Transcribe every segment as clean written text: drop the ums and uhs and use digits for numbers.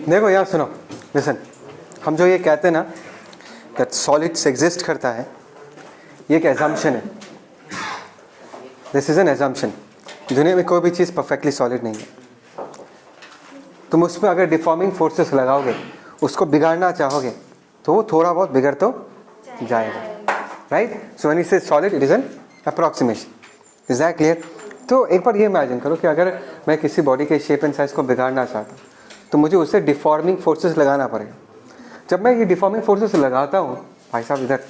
देखो यार सुनो, लिसन, हम जो ये कहते हैं ना दैट सॉलिड्स एग्जिस्ट करता है, ये एक एजम्पशन है. This is an assumption. दुनिया में कोई भी चीज़ परफेक्टली सॉलिड नहीं है. तुम उस पर अगर डिफॉर्मिंग फोर्सेस लगाओगे, उसको बिगाड़ना चाहोगे, तो वो थोड़ा बहुत बिगड़ तो जाएगा. राइट? सो व्हेन यू से solid, it is an approximation. Is that clear? तो एक बार ये इमेजिन करो कि अगर मैं किसी बॉडी के शेप एंड साइज को बिगाड़ना चाहता हूँ, तो मुझे उससे डिफॉर्मिंग फोर्सेस लगाना पड़ेगा. जब मैं ये डिफॉर्मिंग फोर्सेस लगाता हूँ, भाई साहब इधर,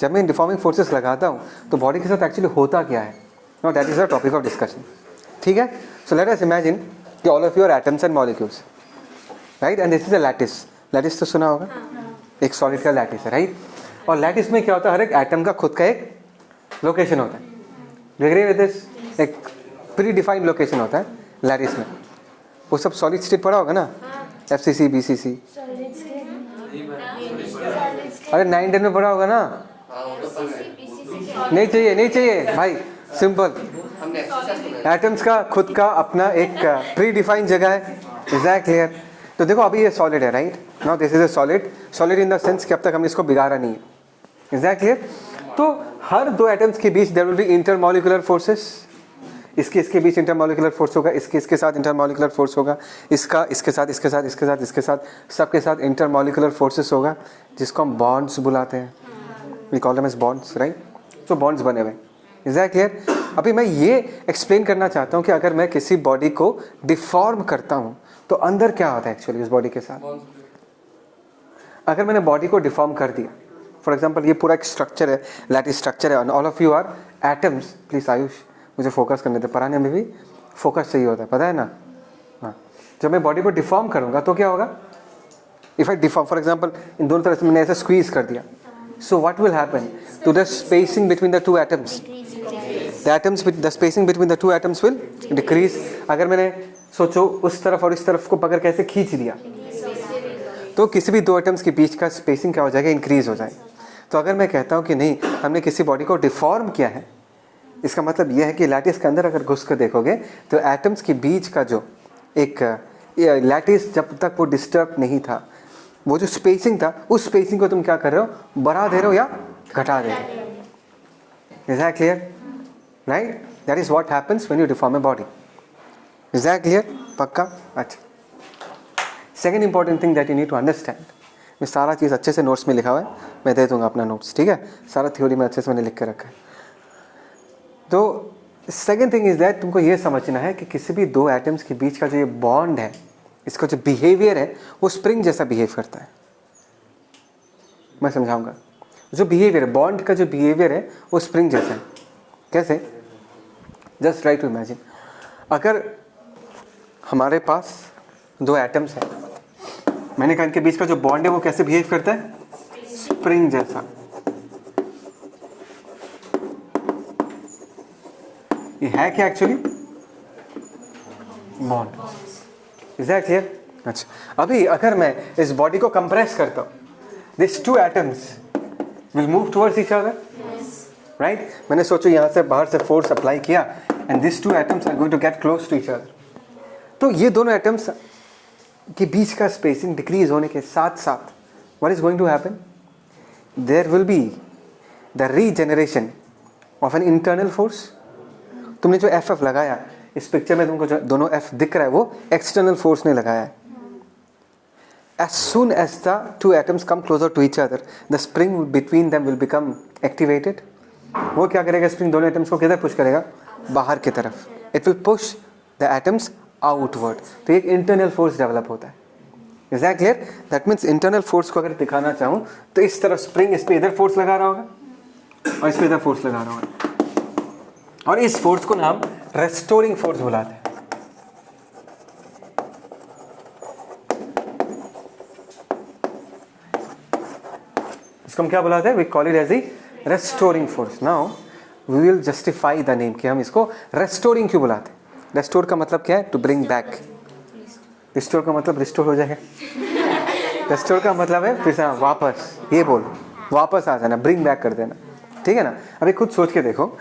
जब मैं डिफॉर्मिंग फोर्सेस लगाता हूँ तो बॉडी के साथ एक्चुअली होता क्या है? No, that is the topic of discussion. ठीक है? सो लेट अस इमेजिन कि all of your atoms and molecules, right? And this is a lattice. Lattice तो सुना होगा, एक सॉलिड का लैटिस है, राइट? और लैटिस में क्या होता है? हर एक एटम का खुद का एक लोकेशन होता है. Agree with this? एक प्री डिफाइंड लोकेशन होता है लैटिस में. वो सब सॉलिड स्टेट पढ़ा होगा ना, FCC BCC. अरे 9-10 में पढ़ा होगा ना. नहीं चाहिए, नहीं चाहिए भाई, सिंपल. एटम्स का खुद का अपना एक प्री डिफाइंड जगह है. Is that clear? तो देखो अभी ये सॉलिड है, right? Now this is a solid. Solid in the sense कि अब तक हमने इसको बिगाड़ा नहीं है. Is that clear? तो हर दो एटम्स के बीच there will be intermolecular forces. इसके बीच इंटरमॉलिक्यूलर फोर्स होगा, इसके साथ इंटरमॉलिक्यूलर फोर्स होगा, इसके साथ, सबके साथ इंटरमॉलिक्यूलर फोर्सेस होगा, जिसको हम बॉन्ड्स बुलाते हैं. We call them as bonds, right? तो बॉन्ड्स बने हुए. Is that clear? अभी मैं ये एक्सप्लेन करना चाहता हूँ कि अगर मैं किसी बॉडी को डिफॉर्म करता हूँ तो अंदर क्या होता है एक्चुअली उस बॉडी के साथ. अगर मैंने बॉडी को डिफॉर्म कर दिया, फॉर एग्जाम्पल ये पूरा एक स्ट्रक्चर है, लैटिस स्ट्रक्चर है, all of you are atoms. Please Ayush, मुझे फोकस करने थे, पढ़ाने में भी फोकस चाहिए होता है, पता है ना? हाँ. जब मैं बॉडी को डिफॉर्म करूँगा तो क्या होगा? If I deform, for example इन दोनों तरफ से मैंने ऐसे स्क्वीज कर दिया, so what will happen to the spacing between the two atoms? The spacing between the two atoms will decrease. अगर मैंने सोचो उस तरफ और इस तरफ को पकड़ कैसे खींच दिया, तो किसी भी दो एटम्स के बीच का स्पेसिंग क्या हो जाएगा? इंक्रीज हो जाएगा. तो अगर मैं कहता हूँ कि नहीं, हमने किसी बॉडी को डिफॉर्म किया है, इसका मतलब यह है कि लैटिस के अंदर अगर घुस कर देखोगे तो एटम्स के बीच का जो एक लैटिस, जब तक वो डिस्टर्ब नहीं था, वो जो स्पेसिंग था, उस स्पेसिंग को तुम क्या कर रहे हो? बढ़ा दे रहे हो या घटा दे रहे हो. Is that clear? Right? That is what happens when you deform a body. Is that clear? पक्का? अच्छा. Second important thing that you need to understand, मैं सारा चीज़ अच्छे से नोट्स में लिखा हुआ है, मैं दे दूंगा अपना नोट्स, ठीक है? सारा थ्योरी में अच्छे से मैंने लिख के रखा है. तो सेकेंड थिंग इज दैट तुमको ये समझना है कि किसी भी दो एटम्स के बीच का जो ये बॉन्ड है, इसका जो बिहेवियर है वो स्प्रिंग जैसा बिहेव करता है. मैं समझाऊंगा. जो बिहेवियर है, बॉन्ड का जो बिहेवियर है वो स्प्रिंग जैसा है. कैसे? जस्ट ट्राई टू इमेजिन, अगर हमारे पास दो एटम्स हैं, मैंने कहा इनके बीच का जो बॉन्ड है वो कैसे बिहेव करता है? स्प्रिंग जैसा. ये है क्या actually? Bond. Is that clear? अच्छा. अभी अगर मैं इस बॉडी को कंप्रेस करता हूँ, this two atoms will move towards each other, right? मैंने सोचो यहाँ से बाहर से फोर्स अप्लाई किया and this two atoms are going to get close to each other. तो ये दोनों एटम्स के बीच का स्पेसिंग डिक्रीज होने के साथ साथ what is going to happen? There will be the regeneration of an internal force. तुमने जो एफ लगाया इस पिक्चर में, तुमको जो दोनों एफ दिख रहा है वो एक्सटर्नल फोर्स ने लगाया है. As soon as the two atoms come closer to each other, the spring between them will become activated. वो क्या करेगा? स्प्रिंग दोनों एटम्स को किधर पुश करेगा? बाहर की तरफ. It will push the atoms outward. तो एक इंटरनल फोर्स डेवलप होता है. Is that clear? That means internal force को अगर दिखाना चाहूँ तो इस तरफ स्प्रिंग इस पे इधर फोर्स लगा रहा होगा और इस पे इधर फोर्स लगा रहा होगा, और इस फोर्स को हम रेस्टोरिंग फोर्स बुलाते हैं. इसको हम क्या बुलाते हैं? We call it as the restoring force. Now we will justify the name कि हम इसको रेस्टोरिंग क्यों बुलाते हैं. रेस्टोर का मतलब क्या है? To bring back. रिस्टोर का मतलब रिस्टोर हो जाएगा. रेस्टोर का मतलब है फिर से वापस, ये बोल, वापस आ जाना, ब्रिंग बैक कर देना. ठीक है ना? अभी खुद सोच के देखो,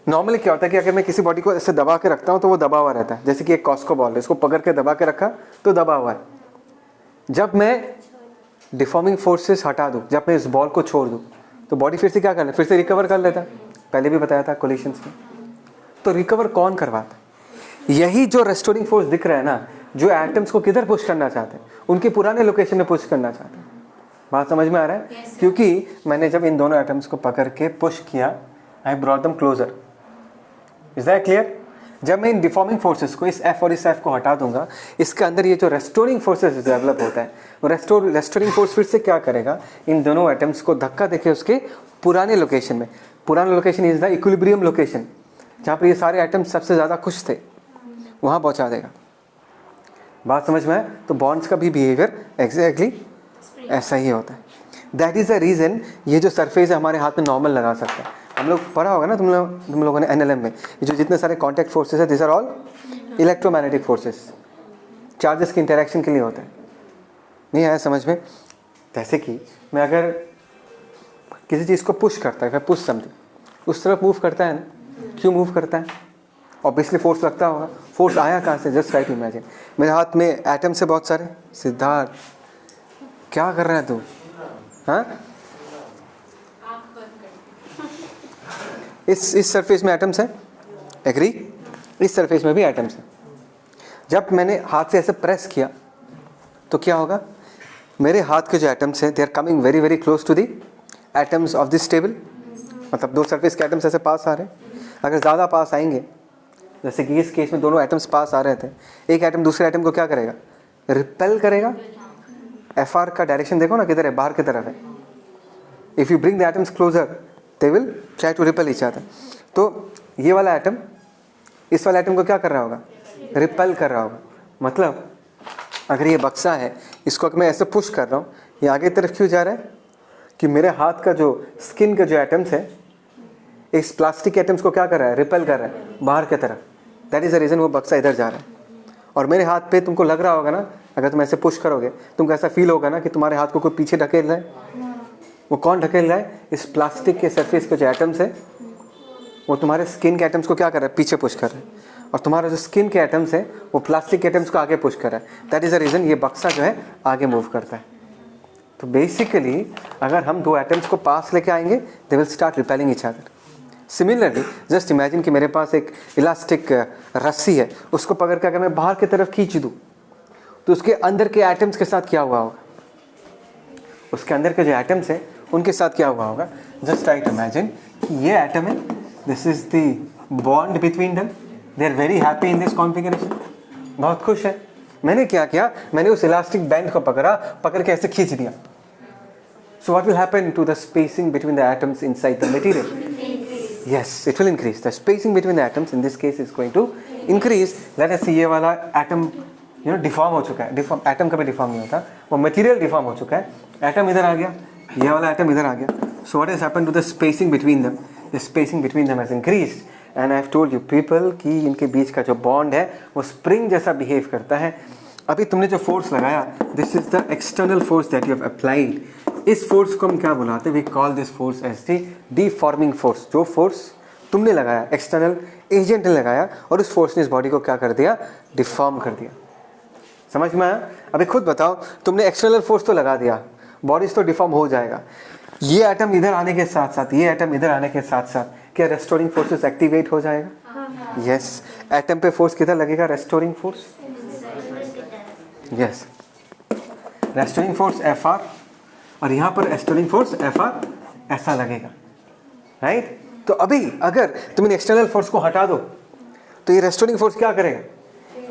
नॉर्मली क्या होता है कि अगर मैं किसी बॉडी को ऐसे दबा के रखता हूँ तो वो दबा हुआ रहता है. जैसे कि एक कॉस्को बॉल है, इसको पकड़ के दबा के रखा तो दबा हुआ है. जब मैं डिफॉर्मिंग फोर्सेस हटा दूँ, जब मैं इस बॉल को छोड़ दूँ, तो बॉडी फिर से क्या कर ले, फिर से रिकवर कर लेता। पहले भी बताया था कोलिशंस में। तो रिकवर कौन करवाता? यही जो रेस्टोरिंग फोर्स दिख रहा है ना, जो एटम्स को किधर पुश करना चाहते हैं, उनके पुराने लोकेशन में पुश करना चाहते हैं। बात समझ में आ रहा है? क्योंकि मैंने जब इन दोनों एटम्स को पकड़ के पुश किया, I brought them closer. Is that clear? जब मैं इन डिफॉर्मिंग फोर्सेस को, इस F और इस F को हटा दूंगा, इसके अंदर ये जो रेस्टोरिंग फोर्सेस डेवलप होता है, वो रेस्टोरिंग फोर्स फिर से क्या करेगा, इन दोनों एटम्स को धक्का देके उसके पुराने लोकेशन में, पुराना location is the equilibrium location, जहाँ पर ये सारे एटम्स सबसे ज़्यादा खुश थे, वहाँ पहुँचा देगा। बात समझ में आए? तो बॉन्ड्स का भी बिहेवियर एग्जैक्टली ऐसा ही होता है। दैट इज़ द रीज़न ये जो सरफेस है हमारे हाथ में नॉर्मल लगा सकता है। हम लोग पढ़ा होगा ना तुम लोगों ने NLM में, ये जो जितने सारे कॉन्टैक्ट फोर्सेस है, this are all electromagnetic forces, charges की इंटरेक्शन के लिए होता है। नहीं आया समझ में? जैसे कि मैं अगर किसी चीज़ को पुश करता है, पुश समथिंग, उस तरफ मूव करता है ना, क्यों मूव करता है? ऑब्वियसली फोर्स लगता होगा। फोर्स आया कहाँ से? जस्ट ट्राई टू इमेजिन, मेरे हाथ में एटम से बहुत सारे। सिद्धार्थ क्या कर रहा है तू? हाँ, इस सरफेस में एटम्स है, एग्री? इस सरफेस में भी एटम्स है। जब मैंने हाथ से ऐसे प्रेस किया तो क्या होगा? मेरे हाथ के जो एटम्स हैं, they are coming very very close to the atoms of this table. मतलब दो सरफेस के एटम्स ऐसे पास आ रहे हैं। अगर ज़्यादा पास आएंगे, जैसे कि इस केस में दोनों एटम्स पास आ रहे थे, एक एटम दूसरे एटम को क्या करेगा? रिपेल करेगा। FR का डायरेक्शन देखो ना, किधर है? बाहर की तरफ है। If you bring the atoms closer, they will try to repel each other. तो ये वाला एटम इस वाले एटम को क्या कर रहा होगा? रिपेल कर रहा होगा। मतलब अगर ये बक्सा है, इसको मैं ऐसे पुश कर रहा हूँ, ये आगे तरफ क्यों जा रहा है? कि मेरे हाथ का जो स्किन का जो एटम्स है, इस प्लास्टिक एटम्स को क्या कर रहा है? रिपेल कर रहा है बाहर की तरफ। दैट इज़ द रीज़न वो बक्सा इधर जा रहा है। और मेरे हाथ पे तुमको लग रहा होगा ना, अगर तुम ऐसे पुश करोगे, तुमको ऐसा फील होगा ना कि तुम्हारे हाथ को कोई पीछे ढकेल रहा है। वो कौन ढकेल रहा है? इस प्लास्टिक के सरफेस के जो एटम्स है, वो तुम्हारे स्किन के एटम्स को क्या कर रहा है? पीछे पुश कर रहा है। और तुम्हारा जो स्किन के एटम्स है, वो प्लास्टिक के एटम्स को आगे पुश कर रहा है। दैट इज़ द रीज़न ये बक्सा जो है आगे मूव करता है। तो बेसिकली अगर हम दो एटम्स को पास लेके आएंगे, they will start repelling each other. Similarly just imagine कि मेरे पास एक इलास्टिक रस्सी है, उसको पकड़ के अगर मैं बाहर की तरफ खींच दूँ, तो उसके अंदर के एटम्स के साथ क्या हुआ होगा? उसके अंदर के जो एटम्स हैं उनके साथ क्या हुआ होगा? जस्ट ट्राई टू इमेजिन, ये एटम है, this is the bond between them, they are very happy in this configuration, बहुत खुश है। मैंने क्या किया? मैंने उस इलास्टिक बैंड को पकड़ के ऐसे खींच दिया। So what will happen to the spacing between the atoms inside the material? Yes, it will increase. The spacing between the atoms in this case is going to increase. Let us see, ये वाला atom deform हो चुका है। Deform atom कभी deform नहीं होता, वो material deform हो चुका है। एटम इधर आ गया, ये वाला एटम इधर आ गया। So what has happened to the spacing between them? The spacing between them has increased. And I have told you people कि इनके बीच का जो बॉन्ड है वो स्प्रिंग जैसा बिहेव करता है। अभी तुमने जो फोर्स लगाया, this is the external force that you have applied. इस फोर्स को हम क्या बुलाते हैं? We call this force as the deforming force. जो फोर्स तुमने लगाया, एक्सटर्नल एजेंट ने लगाया, और उस फोर्स ने इस बॉडी को क्या कर दिया? डिफॉर्म कर दिया। समझ में आया? अभी खुद बताओ, तुमने एक्सटर्नल फोर्स तो लगा दिया, बॉडीज तो डिफॉर्म हो जाएगा। ये एटम इधर आने के साथ साथ, ये एटम इधर आने के साथ साथ क्या रेस्टोरिंग फोर्सेस एक्टिवेट हो जाएगा? यस। एटम पे फोर्स किधर लगेगा? Restoring force. Yes, restoring force FR, और यहाँ पर रेस्टोरिंग फोर्स FR ऐसा लगेगा, राइट? तो अभी अगर तुमने एक्सटर्नल फोर्स को हटा दो, तो ये रेस्टोरिंग फोर्स क्या करेगा?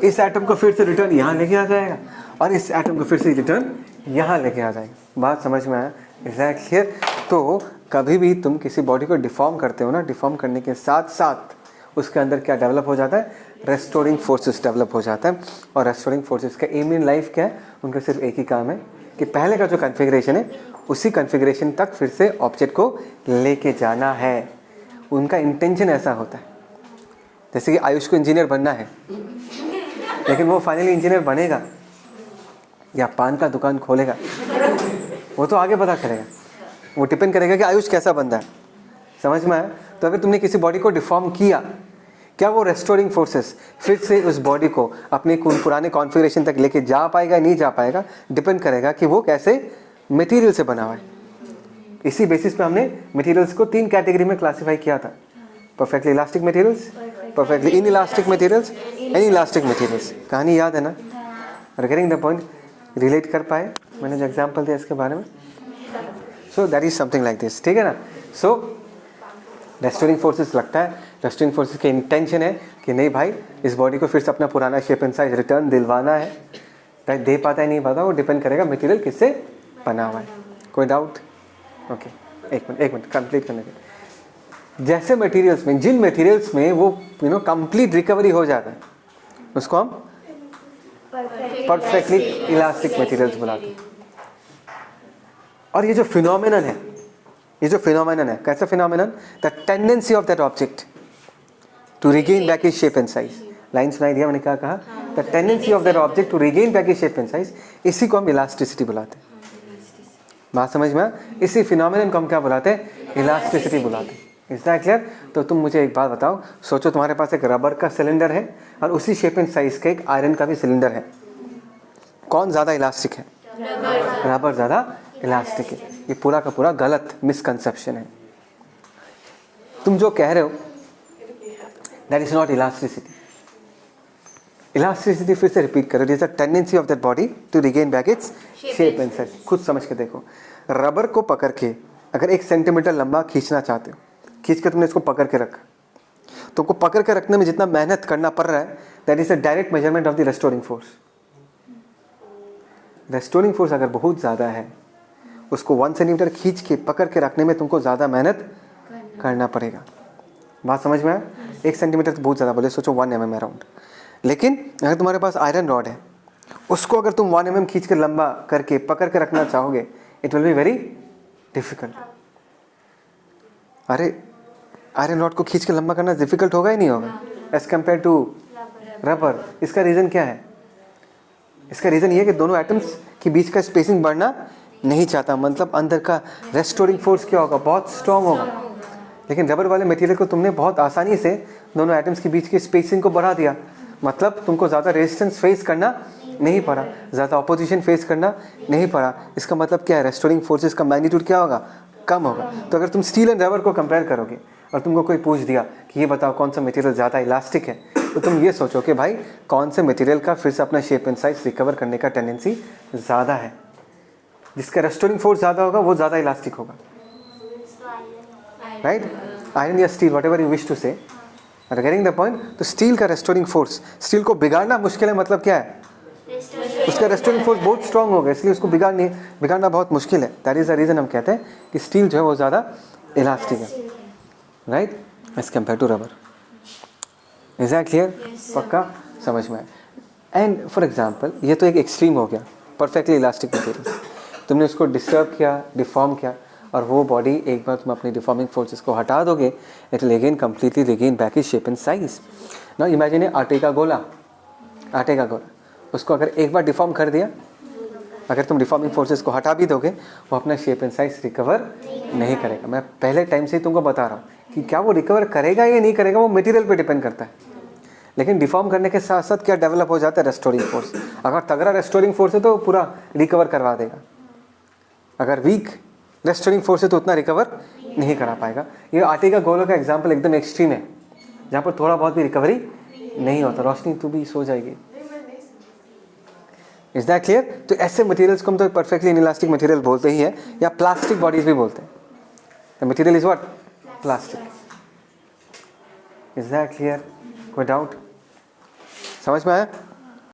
इस एटम को फिर से रिटर्न यहाँ लेके आ जाएगा, और इस एटम को फिर से रिटर्न यहाँ लेके आ जाएगा। बात समझ में आया? Exact clear? तो कभी भी तुम किसी बॉडी को डिफॉर्म करते हो ना, डिफॉर्म करने के साथ साथ उसके अंदर क्या डेवलप हो जाता है? रेस्टोरिंग फोर्सेस डेवलप हो जाता है। और रेस्टोरिंग फोर्सेस का एम इन लाइफ क्या है? उनका सिर्फ एक ही काम है कि पहले का जो कॉन्फ़िगरेशन है, उसी कॉन्फ़िगरेशन तक फिर से ऑब्जेक्ट को लेके जाना है। उनका इंटेंशन ऐसा होता है। जैसे कि आयुष को इंजीनियर बनना है, लेकिन वो फाइनली इंजीनियर बनेगा या पान का दुकान खोलेगा, वो तो आगे पता चलेगा। वो डिपेंड करेगा कि आयुष कैसा बंदा है। समझ में आया? तो अगर तुमने किसी बॉडी को डिफॉर्म किया, क्या वो रेस्टोरिंग फोर्सेस फिर से उस बॉडी को अपने पुराने कॉन्फ़िगरेशन तक लेके जा पाएगा नहीं जा पाएगा, डिपेंड करेगा कि वो कैसे मटेरियल से बना हुआ है। इसी बेसिस पे हमने मटेरियल्स को 3 कैटेगरी में क्लासिफाई किया था, perfectly elastic materials, perfectly in elastic materials, any elastic materials. कहानी याद है ना? और गेटिंग द पॉइंट, रिलेट कर पाए मैंने जो एग्जाम्पल दिया इसके बारे में? So that is something like this, ठीक है ना? सो रेस्टोरिंग फोर्सेस लगता है, रेस्टोरिंग फोर्सेस की इंटेंशन है कि नहीं भाई इस बॉडी को फिर से अपना पुराना शेप एंड साइज रिटर्न दिलवाना है। दे पाता है नहीं पाता वो डिपेंड करेगा मटेरियल किससे बना हुआ है। कोई डाउट? ओके, एक मिनट कंप्लीट करने के। जैसे मटेरियल्स में, जिन मटेरियल्स में वो कंप्लीट रिकवरी हो जाता है उसको हम परफेक्टली इलास्टिक मटेरियल्स बुलाते हैं। और ये जो फिनोमेनन है, कैसा phenomenon? The tendency of that object to regain back is shape and size. Line सुनाई दिया मैंने क्या कहा? The tendency of that object to regain back is shape and size, इसी को हम इलास्टिसिटी बुलाते हैं। बात समझ में? इसी फिनोमेनन को हम क्या बुलाते हैं? इलास्टिसिटी बुलाते हैं। Is that clear? तो तुम मुझे एक बात बताओ, सोचो तुम्हारे पास एक रबर का सिलेंडर है और उसी शेप एंड साइज का एक आयरन का भी सिलेंडर है, कौन ज़्यादा इलास्टिक है? रबर ज़्यादा इलास्टिक है। ये पूरा का पूरा गलत मिसकंसेप्शन है। तुम जो कह रहे हो that is not elasticity. Elasticity फिर से रिपीट करो, it is the tendency of that body to regain back its shape and size. खुद समझ के देखो, रबर को पकड़ के अगर 1 सेंटीमीटर लंबा खींचना चाहते हो, खींच के तुमने इसको पकड़ के रखा, तुमको पकड़ के रखने में जितना मेहनत करना पड़ रहा है that is a direct measurement of the restoring force. Restoring force अगर बहुत ज़्यादा है, उसको 1 सेंटीमीटर खींच के पकड़ के रखने में तुमको ज़्यादा मेहनत करना पड़ेगा। बात समझ में आया? 1 सेंटीमीटर तो बहुत ज़्यादा बोले, सोचो 1 mm अराउंड। लेकिन अगर तुम्हारे पास आयरन रॉड है, उसको अगर तुम 1 mm खींच कर लंबा करके पकड़ के रखना चाहोगे, it will be very difficult. अरे आयरन रॉड को खींच के लंबा करना डिफिकल्ट होगा ही नहीं होगा एज कम्पेयर टू रबर। इसका रीज़न क्या है? इसका रीज़न ये है कि दोनों एटम्स के बीच का स्पेसिंग बढ़ना नहीं चाहता, मतलब अंदर का रेस्टोरिंग फोर्स क्या होगा? बहुत स्ट्रॉन्ग होगा। लेकिन रबर वाले मटेरियल को तुमने बहुत आसानी से दोनों एटम्स के बीच की स्पेसिंग को बढ़ा दिया, मतलब तुमको ज़्यादा रेजिस्टेंस फेस करना नहीं पड़ा, ज़्यादा ऑपोजिशन फेस करना नहीं पड़ा। इसका मतलब क्या है? रेस्टोरिंग फोर्सेस का मैग्नीट्यूड क्या होगा? कम होगा। तो अगर तुम स्टील एंड रबर को कंपेयर करोगे और तुमको कोई पूछ दिया कि ये बताओ कौन सा मटेरियल ज़्यादा इलास्टिक है, तो तुम ये सोचो कि भाई कौन से मटेरियल का फिर से अपना शेप एंड साइज रिकवर करने का टेंडेंसी ज़्यादा है। जिसका रेस्टोरिंग फोर्स ज़्यादा होगा वो ज़्यादा इलास्टिक होगा, राइट? आयरन या steel, whatever you wish to say, are getting the point? तो स्टील का रेस्टोरिंग फोर्स, स्टील को बिगाड़ना मुश्किल है, मतलब क्या है? उसका रेस्टोरिंग फोर्स बहुत स्ट्रॉन्ग होगा, इसलिए उसको बिगाड़ना बहुत मुश्किल है। दैट इज़ द रीज़न हम कहते हैं कि स्टील जो है वो ज़्यादा इलास्टिक है, right, as compare to rubber. Is that clear? पक्का समझ में आए? एंड फॉर एग्जाम्पल, ये तो एक एक्सट्रीम हो गया, परफेक्टली इलास्टिक मटेरियल, तुमने उसको डिस्टर्ब किया, डिफॉर्म किया, और वो बॉडी एक बार तुम अपनी डिफॉर्मिंग फोर्सेस को हटा दोगे, it will again completely regain back is shape and size. Now imagine आटे का गोला, उसको अगर एक बार डिफॉर्म कर दिया, अगर तुम डिफॉर्मिंग फोर्सेस को हटा भी दोगे, वो अपना शेप एंड साइज रिकवर नहीं करेगा। मैं पहले टाइम से ही तुमको बता रहा हूँ कि क्या वो रिकवर करेगा या नहीं करेगा, वो मटेरियल पे डिपेंड करता है। लेकिन डिफॉर्म करने के साथ साथ क्या डेवलप हो जाता है? Restoring force. अगर तगड़ा रेस्टोरिंग फोर्स है तो पूरा रिकवर करवा देगा, अगर वीक रेस्टोरिंग फोर्स है तो उतना रिकवर नहीं करा पाएगा। ये आटे का गोलों का एग्जाम्पल एकदम एक्सट्रीम है, जहाँ पर थोड़ा बहुत भी रिकवरी नहीं होता। रोशनी तू भी सो जाएगी। Is that clear? तो ऐसे मटेरियल्स को हम तो परफेक्टली इनइलास्टिक मटेरियल बोलते ही है, या प्लास्टिक बॉडीज भी बोलते हैं। The material is what? Plastic. Is that clear? कोई डाउट? समझ में आया?